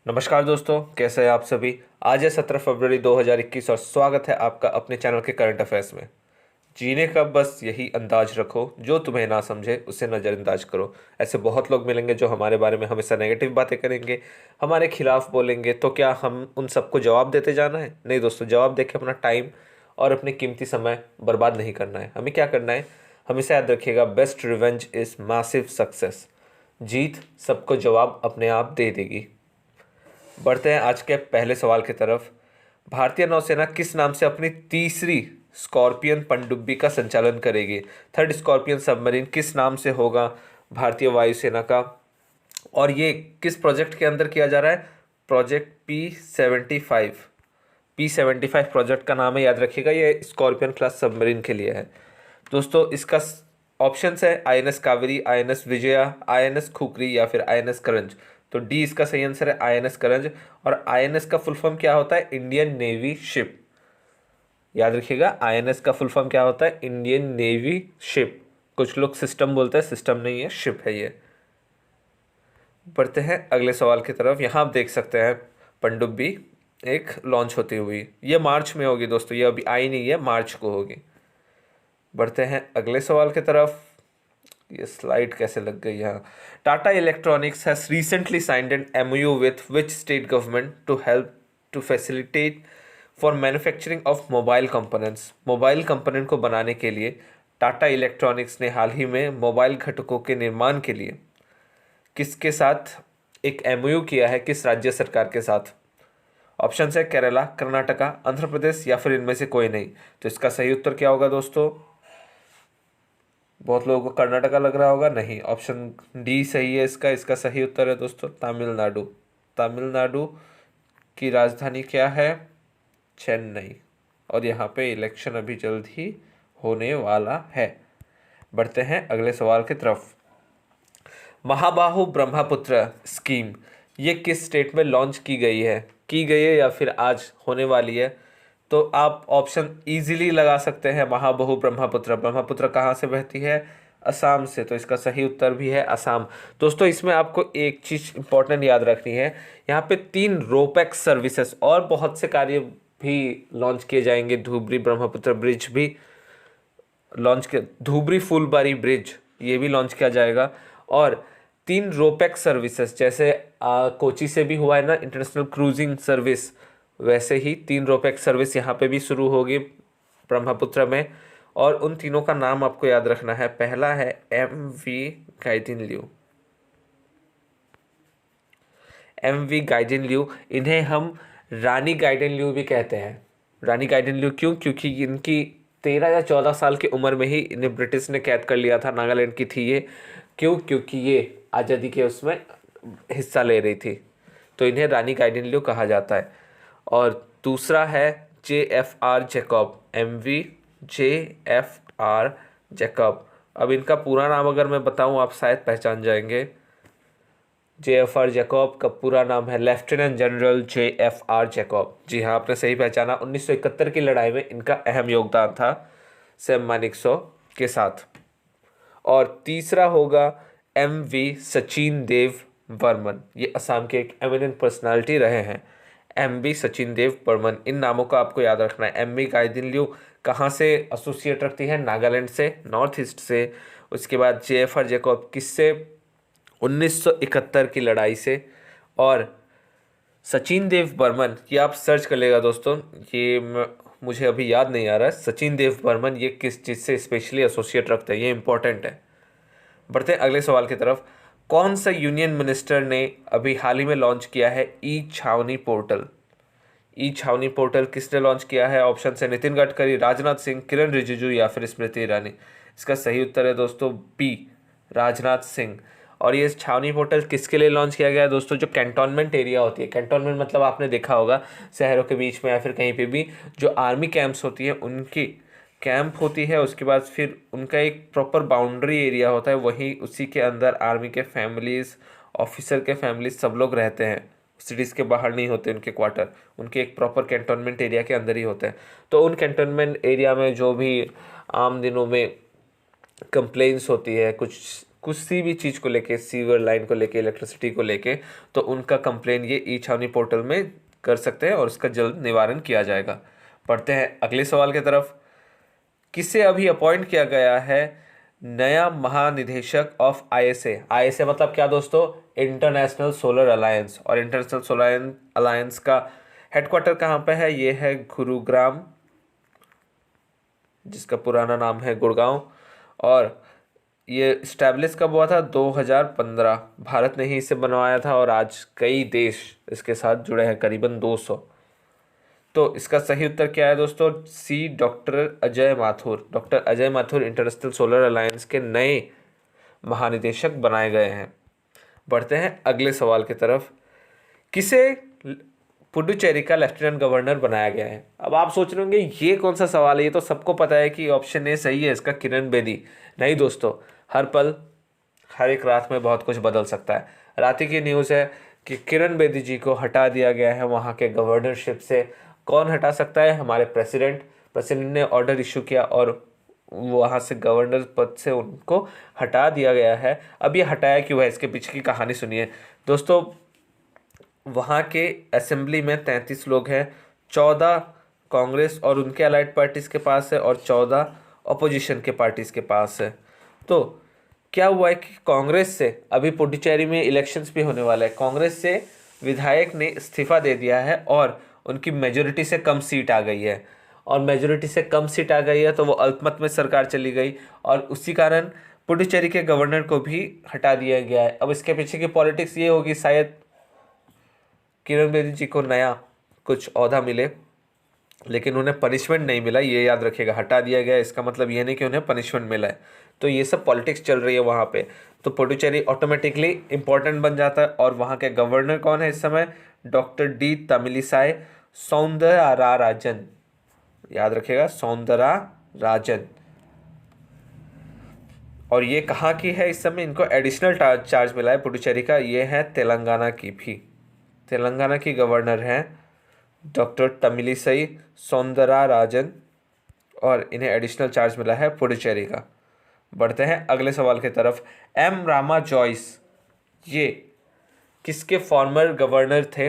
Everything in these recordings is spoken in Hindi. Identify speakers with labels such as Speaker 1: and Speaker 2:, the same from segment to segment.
Speaker 1: नमस्कार दोस्तों, कैसे हैं आप सभी। आज है 17 फरवरी 2021 और स्वागत है आपका अपने चैनल के करंट अफेयर्स में। जीने का बस यही अंदाज रखो, जो तुम्हें ना समझे उसे नज़रअंदाज करो। ऐसे बहुत लोग मिलेंगे जो हमारे बारे में हमेशा नेगेटिव बातें करेंगे, हमारे खिलाफ बोलेंगे। तो क्या हम उन सबको जवाब देते जाना है? नहीं दोस्तों, जवाब देके अपना टाइम और अपने कीमती समय बर्बाद नहीं करना है। हमें क्या करना है? हमेशा याद रखिएगा, best revenge is massive success. जीत सबको जवाब अपने आप दे देगी। बढ़ते हैं आज के पहले सवाल की तरफ। भारतीय नौसेना किस नाम से अपनी तीसरी स्कॉर्पियन पनडुब्बी का संचालन करेगी? थर्ड स्कॉर्पियन सबमरीन किस नाम से होगा भारतीय वायुसेना का, और ये किस प्रोजेक्ट के अंदर किया जा रहा है? Project P75। P75 प्रोजेक्ट का नाम है, याद रखिएगा। ये स्कॉर्पियन क्लास सबमरीन के लिए है दोस्तों। इसका ऑप्शंस है INS Kaveri, INS Vijaya, INS khukri या फिर INS करंज। तो डी इसका सही आंसर है, INS करंज। और INS का फुल फॉर्म क्या होता है? Indian navy ship. याद रखिएगा, INS का फुल फॉर्म क्या होता है? Indian navy ship. कुछ लोग सिस्टम बोलते हैं, सिस्टम नहीं है, शिप है ये। बढ़ते हैं अगले सवाल की तरफ। यहाँ आप देख सकते हैं पनडुब्बी एक लॉन्च होती हुई। ये मार्च में होगी दोस्तों, ये अभी आई नहीं है, मार्च को होगी। बढ़ते हैं अगले सवाल की तरफ। ये स्लाइड कैसे लग गई यहाँ? Tata electronics has recently signed an MOU with which state government to help to facilitate for manufacturing of mobile components. Mobile component को बनाने के लिए टाटा इलेक्ट्रॉनिक्स ने हाल ही में मोबाइल घटकों के निर्माण के लिए किसके साथ एक MOU किया है? किस राज्य सरकार के साथ? ऑप्शन है केरला, कर्नाटका, आंध्र प्रदेश या फिर इनमें से कोई नहीं। तो इसका सही उत्तर क्या होगा दोस्तों? बहुत लोगों को कर्नाटका लग रहा होगा, नहीं, ऑप्शन डी सही है इसका। इसका सही उत्तर है दोस्तों तमिलनाडु। तमिलनाडु की राजधानी क्या है? चेन्नई। और यहाँ पे इलेक्शन अभी जल्द ही होने वाला है। बढ़ते हैं अगले सवाल की तरफ। महाबाहु ब्रह्मपुत्र स्कीम ये किस स्टेट में लॉन्च की गई है? की गई है या फिर आज होने वाली है? तो आप ऑप्शन इजीली लगा सकते हैं। महाबाहु ब्रह्मपुत्र, ब्रह्मपुत्र कहाँ से बहती है? असम से। तो इसका सही उत्तर भी है असम। दोस्तों इसमें आपको एक चीज़ इंपॉर्टेंट याद रखनी है। यहाँ पे 3 रोपैक्स सर्विसेज और बहुत से कार्य भी लॉन्च किए जाएंगे। धुबरी ब्रह्मपुत्र ब्रिज भी लॉन्च किया, धुबरी फुलबारी ब्रिज ये भी लॉन्च किया जाएगा। और 3 रोपैक्स सर्विसेज, जैसे कोची से भी हुआ है ना इंटरनेशनल क्रूजिंग सर्विस, वैसे ही 3 रोपैक्स सर्विस यहाँ पे भी शुरू होगी ब्रह्मपुत्र में। और उन तीनों का नाम आपको याद रखना है। पहला है MV गाइडिनल्यू। MV गाइडिनल्यू, इन्हें हम रानी गाइडिनल्यू भी कहते हैं। रानी गाइडिनल्यू क्यों? क्योंकि इनकी 13 या 14 साल की उम्र में ही इन्हें ब्रिटिश ने कैद कर लिया था। नागालैंड की थी ये। क्यों? क्योंकि ये आज़ादी के उसमें हिस्सा ले रही थी। तो इन्हें रानी गाइडिनल्यू कहा जाता है। और दूसरा है JFR Jacob. MV JFR Jacob. अब इनका पूरा नाम अगर मैं बताऊं आप शायद पहचान जाएंगे। JFR जैकब का पूरा नाम है लेफ्टिनेंट जनरल JFR जैकब। जी हाँ, आपने सही पहचाना। 1971 की लड़ाई में इनका अहम योगदान था सैम मानेकशॉ के साथ। और तीसरा होगा MV सचिन देव बर्मन। ये असम के एक एमिनेंट पर्सनालिटी रहे हैं। MV सचिन देव बर्मन, इन नामों का आपको याद रखना है। MV गाइदिनल्यू कहाँ से एसोसिएट रखती है? नागालैंड से, नॉर्थ ईस्ट से। उसके बाद JFR जैकब किससे? 1971 की लड़ाई से। और सचिन देव बर्मन, ये आप सर्च कर लेगा दोस्तों, ये मुझे अभी याद नहीं आ रहा है। सचिन देव बर्मन ये किस चीज़ से स्पेशली एसोसिएट रखते हैं, ये इंपॉर्टेंट है। बढ़ते हैं अगले सवाल की तरफ। कौन सा यूनियन मिनिस्टर ने अभी हाल ही में लॉन्च किया है ई-छावनी पोर्टल? ई-छावनी पोर्टल किसने लॉन्च किया है? ऑप्शन है नितिन गडकरी, राजनाथ सिंह, किरण रिजिजू या फिर स्मृति ईरानी। इसका सही उत्तर है दोस्तों बी, राजनाथ सिंह। और ये छावनी पोर्टल किसके लिए लॉन्च किया गया है दोस्तों? जो कैंटोनमेंट एरिया होती है, कैंटोनमेंट मतलब आपने देखा होगा शहरों के बीच में या फिर कहीं पे भी जो आर्मी कैंप्स होती है उनकी कैंप होती है, उसके बाद फिर उनका एक प्रॉपर बाउंड्री एरिया होता है, वहीं उसी के अंदर आर्मी के फैमिलीज़, ऑफिसर के फैमिलीज सब लोग रहते हैं। सिटीज़ के बाहर नहीं होते उनके क्वार्टर, उनके एक प्रॉपर कैंटोनमेंट एरिया के अंदर ही होते हैं। तो उन कैंटोनमेंट एरिया में जो भी आम दिनों में कंप्लेंट्स होती है, कुछ किसी भी चीज़ को लेके, सीवर लाइन को लेके, इलेक्ट्रिसिटी को लेके, तो उनका कंप्लेन ये ई छावनी पोर्टल में कर सकते हैं और उसका जल्द निवारण किया जाएगा। पढ़ते हैं अगले सवाल की तरफ। किसे अभी अपॉइंट किया गया है नया महानिदेशक ऑफ आईएसए? आईएसए मतलब क्या दोस्तों? International solar alliance. और इंटरनेशनल सोलर अलायंस का हेडक्वार्टर कहाँ पे है? ये है गुरुग्राम, जिसका पुराना नाम है गुड़गांव। और ये इस्टेब्लिश कब हुआ था? 2015। भारत ने ही इसे बनवाया था और आज कई देश इसके साथ जुड़े हैं, करीबन 200। तो इसका सही उत्तर क्या है दोस्तों? C, doctor Ajay Mathur. Doctor Ajay Mathur international solar alliance के नए महानिदेशक बनाए गए हैं। बढ़ते हैं अगले सवाल की तरफ। किसे पुडुचेरी का लेफ्टिनेंट गवर्नर बनाया गया है? अब आप सोच रहे होंगे ये कौन सा सवाल है, ये तो सबको पता है कि ऑप्शन ए सही है इसका, किरण बेदी। नहीं दोस्तों, हर पल हर एक रात में बहुत कुछ बदल सकता है। रात की न्यूज़ है कि किरण बेदी जी को हटा दिया गया है वहाँ के गवर्नरशिप से। कौन हटा सकता है? हमारे प्रेसिडेंट ने ऑर्डर इशू किया और वहाँ से गवर्नर पद से उनको हटा दिया गया है। अब ये हटाया क्यों है, इसके पीछे की कहानी सुनिए दोस्तों। वहाँ के असेंबली में 33 लोग हैं, 14 कांग्रेस और उनके अलाइड पार्टीज़ के पास है और 14 अपोजिशन के पार्टीज़ के पास है। तो क्या हुआ है कि कांग्रेस से अभी पुडुचेरी में इलेक्शंस भी होने वाला है, कांग्रेस से विधायक ने इस्तीफा दे दिया है और उनकी मेजोरिटी से कम सीट आ गई है। और मेजोरिटी से कम सीट आ गई है तो वो अल्पमत में सरकार चली गई और उसी कारण पुडुचेरी के गवर्नर को भी हटा दिया गया है। अब इसके पीछे की पॉलिटिक्स ये होगी, शायद किरण बेदी जी को नया कुछ ओहदा मिले, लेकिन उन्हें पनिशमेंट नहीं मिला, ये याद रखिएगा। हटा दिया गया इसका मतलब ये नहीं कि उन्हें पनिशमेंट मिला है। तो ये सब पॉलिटिक्स चल रही है वहाँ पे, तो पुडुचेरी ऑटोमेटिकली इंपॉर्टेंट बन जाता है। और वहाँ के गवर्नर कौन है इस समय? Doctor D Tamilisai Soundararajan. याद रखिएगा, सौंदरराजन। और ये कहाँ की है इस समय? इनको एडिशनल चार्ज मिला है पुडुचेरी का, ये है तेलंगाना की भी। तेलंगाना की गवर्नर हैं डॉक्टर तमिलिसाई सौंदरराजन और इन्हें एडिशनल चार्ज मिला है पुडुचेरी का। बढ़ते हैं अगले सवाल की तरफ। एम रामा जॉयस ये किसके फॉर्मर गवर्नर थे?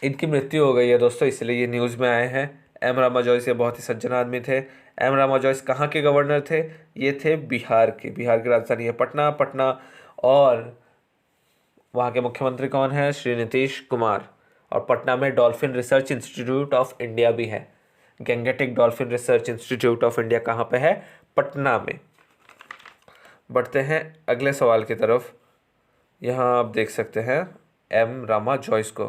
Speaker 1: इनकी मृत्यु हो गई है दोस्तों, इसलिए ये न्यूज़ में आए हैं। एम रामा जॉयस ये बहुत ही सज्जन आदमी थे। एम रामा जॉयस कहाँ के गवर्नर थे? ये थे बिहार के। बिहार की राजधानी है पटना। और वहाँ के मुख्यमंत्री कौन है? श्री नीतीश कुमार। और पटना में dolphin research institute of India भी है। Gangetic dolphin research institute of India कहाँ पे है? पटना में। बढ़ते हैं अगले सवाल की तरफ। यहाँ आप देख सकते हैं एम रामा जॉयस को।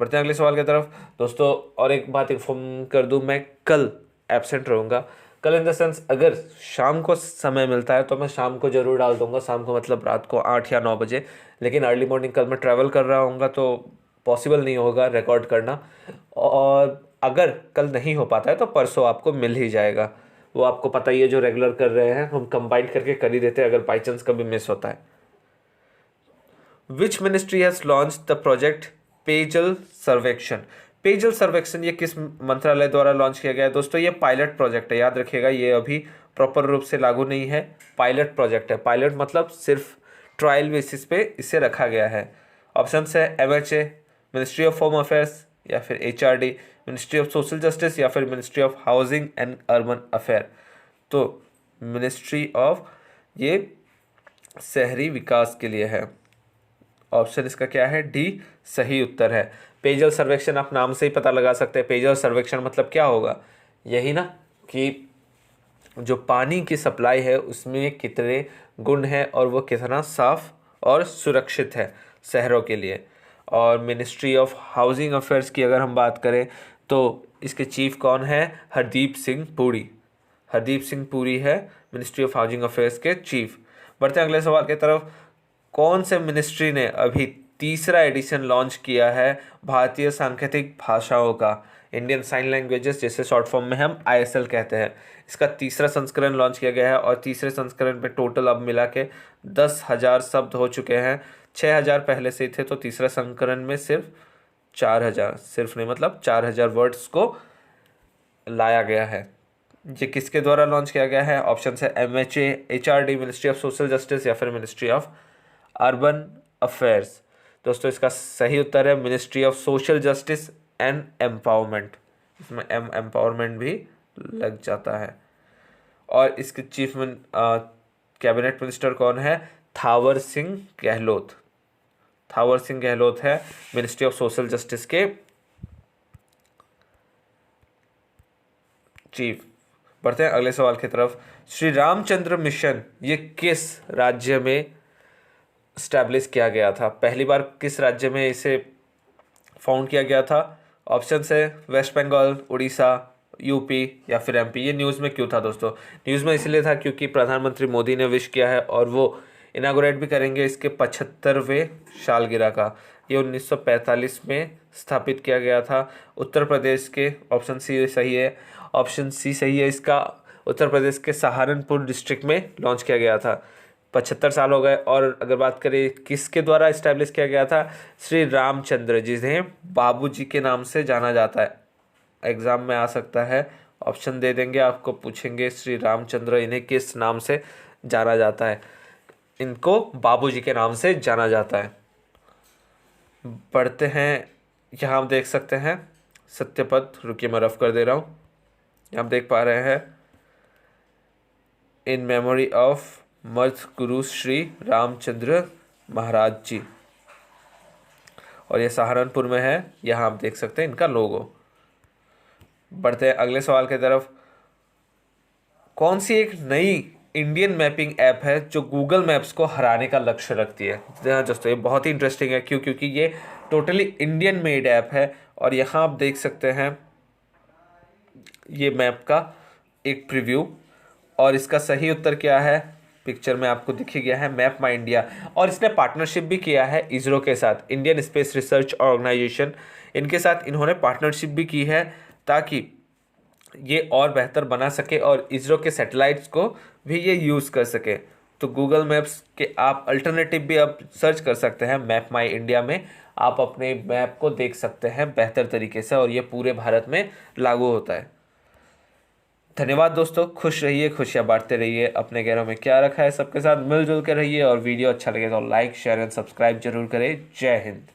Speaker 1: बढ़ते हैं अगले सवाल की तरफ दोस्तों। और एक बात इन्फॉर्म कर दूँ, मैं कल एब्सेंट रहूँगा। कल इन द सेंस अगर शाम को समय मिलता है तो मैं शाम को ज़रूर डाल दूँगा। शाम को मतलब रात को 8 या 9 बजे। लेकिन अर्ली मॉर्निंग कल मैं ट्रैवल कर रहा हूँगा तो पॉसिबल नहीं होगा रिकॉर्ड करना। और अगर कल नहीं हो पाता है तो परसों आपको मिल ही जाएगा। वो आपको पता ही है, जो रेगुलर कर रहे हैं हम कंबाइन करके कर ही देते हैं अगर बाई चांस कभी मिस होता है। Which ministry has launch the project पेयजल सर्वेक्षण? पेयजल सर्वेक्षण ये किस मंत्रालय द्वारा लॉन्च किया गया है दोस्तों? ये पायलट प्रोजेक्ट है, याद रखिएगा। ये अभी प्रॉपर रूप से लागू नहीं है, पायलट प्रोजेक्ट है। पायलट मतलब सिर्फ ट्रायल बेसिस पे इसे रखा गया है। ऑप्शन है MHA, ministry of home affairs, या फिर HRD, ministry of social justice, या फिर ministry of housing and urban affair. तो मिनिस्ट्री ऑफ ये शहरी विकास के लिए है। ऑप्शन इसका क्या है? डी सही उत्तर है। पेयजल सर्वेक्षण आप नाम से ही पता लगा सकते हैं। पेयजल सर्वेक्षण मतलब क्या होगा? यही ना कि जो पानी की सप्लाई है उसमें कितने गुण हैं और वो कितना साफ और सुरक्षित है शहरों के लिए। और मिनिस्ट्री ऑफ हाउसिंग अफेयर्स की अगर हम बात करें तो इसके चीफ कौन है? हरदीप सिंह पुरी। हरदीप सिंह पुरी है मिनिस्ट्री ऑफ हाउसिंग अफेयर्स के चीफ। बढ़ते हैं अगले सवाल की तरफ। कौन से मिनिस्ट्री ने अभी तीसरा एडिशन लॉन्च किया है भारतीय सांकेतिक भाषाओं का? इंडियन साइन लैंग्वेजेस, जिसे शॉर्ट फॉर्म में हम ISL कहते हैं। इसका तीसरा संस्करण लॉन्च किया गया है और तीसरे संस्करण में टोटल अब मिला के 10,000 शब्द हो चुके हैं। 6,000 पहले से ही थे, तो तीसरा संस्करण में सिर्फ 4,000, सिर्फ नहीं मतलब 4,000 वर्ड्स को लाया गया है। ये किसके द्वारा लॉन्च किया गया है? ऑप्शन है MHA, HRD, ministry of social justice या फिर मिनिस्ट्री ऑफ अर्बन अफेयर्स। दोस्तों इसका सही उत्तर है ministry of social justice and empowerment. इसमें एम्पावरमेंट भी लग जाता है। और इसके कैबिनेट मिनिस्टर कौन है? थावर सिंह गहलोत। थावर सिंह गहलोत है मिनिस्ट्री ऑफ सोशल जस्टिस के चीफ। बढ़ते हैं अगले सवाल की तरफ। श्री रामचंद्र मिशन ये किस राज्य में स्टैब्लिश किया गया था? पहली बार किस राज्य में इसे फाउंड किया गया था? ऑप्शन है वेस्ट बंगाल, उड़ीसा, यूपी या फिर MP। ये न्यूज़ में क्यों था दोस्तों? न्यूज़ में इसलिए था क्योंकि प्रधानमंत्री मोदी ने विश किया है और वो इनागोरेट भी करेंगे इसके 75वें सालगिरह का। ये 1945 में स्थापित किया गया था उत्तर प्रदेश के। ऑप्शन सी सही है। ऑप्शन सी सही है इसका। उत्तर प्रदेश के सहारनपुर डिस्ट्रिक्ट में लॉन्च किया गया था। 75 साल हो गए। और अगर बात करें किसके द्वारा इस्टेब्लिश किया गया था? श्री रामचंद्र, जिन्हें बाबूजी के नाम से जाना जाता है। एग्जाम में आ सकता है, ऑप्शन दे देंगे आपको, पूछेंगे श्री रामचंद्र इन्हें किस नाम से जाना जाता है? इनको बाबूजी के नाम से जाना जाता है। बढ़ते हैं, यहाँ हम देख सकते हैं सत्यपद, रुकिए मैं रफ कर दे रहा हूँ। यहाँ आप देख पा रहे हैं इन मेमोरी ऑफ मर्थ गुरु श्री रामचंद्र महाराज जी, और ये सहारनपुर में है। यहाँ आप देख सकते हैं इनका लोगो। बढ़ते हैं अगले सवाल की तरफ। कौन सी एक नई इंडियन मैपिंग ऐप है जो गूगल मैप्स को हराने का लक्ष्य रखती है? दोस्तों ये बहुत ही इंटरेस्टिंग है। क्यों? क्योंकि ये टोटली इंडियन मेड ऐप है। और यहाँ आप देख सकते हैं ये मैप का एक प्रीव्यू, और इसका सही उत्तर क्या है? पिक्चर में आपको दिख गया है मैप माई इंडिया। और इसने पार्टनरशिप भी किया है इसरो के साथ, इंडियन स्पेस रिसर्च ऑर्गेनाइजेशन। इनके साथ इन्होंने पार्टनरशिप भी की है ताकि ये और बेहतर बना सके और इसरो के सैटेलाइट्स को भी ये यूज़ कर सके। तो गूगल मैप्स के आप अल्टरनेटिव भी अब सर्च कर सकते हैं मैप माई इंडिया में। आप अपने मैप को देख सकते हैं बेहतर तरीके से, और ये पूरे भारत में लागू होता है। धन्यवाद दोस्तों, खुश रहिए, खुशियाँ बांटते रहिए। अपने घरों में क्या रखा है सबके साथ मिलजुल कर रहिए, और वीडियो अच्छा लगे तो लाइक, शेयर एंड सब्सक्राइब जरूर करें। जय हिंद।